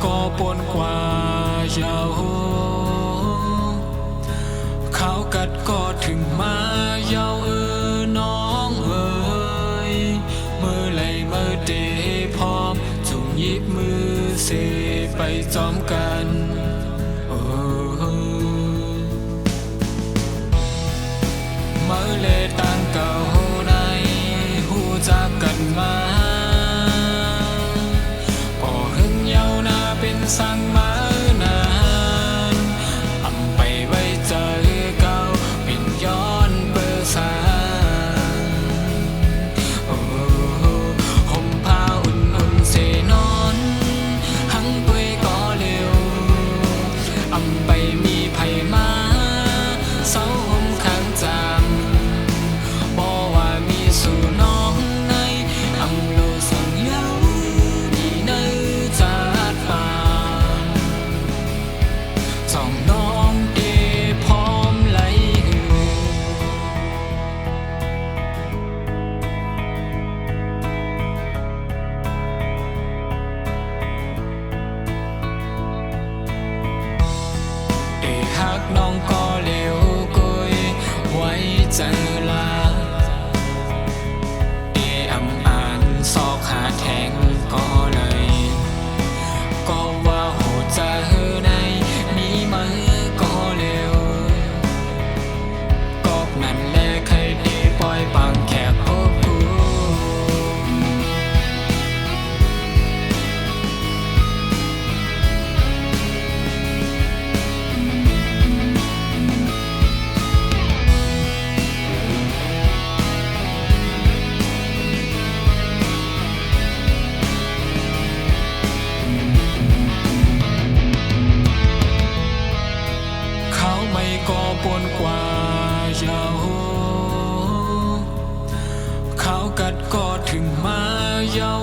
ก็ปนกว่าเยาเขากัดก็ถึงมาเยาน้องเอ๋ยเมื่อไหลเมื่อเดพร้อมจุงยิบมือเสไปจอมกันเมื่อเลต่างเก่าในหูจักกันมาก็หึงเยานาเป็นสั่งมานานอำไปไว้ใจเก่าเป็นย้อนเบอร์สาห่มผ้าอุ่นๆเสนอนหังป่วยก็เร็วอำไปมีไผมาเศร้าห่มข้างจามบ่ว่ามีสู่น้องในอำโลสังเยาดีในจาดปานสองน้องเดพร้อมไหลเดฮักน้องก็เร็วกุยไว้เจอลาเดอำอ่านซอกหาแทงก็เลยก็ว่าโหใจในนี้มือก็เร็วก็นั่นแหละใครดีปล่อยปังแค่พวกกูเขาไม่ก็ปนกว่าเยาเขากัดก็ถึงมาเยา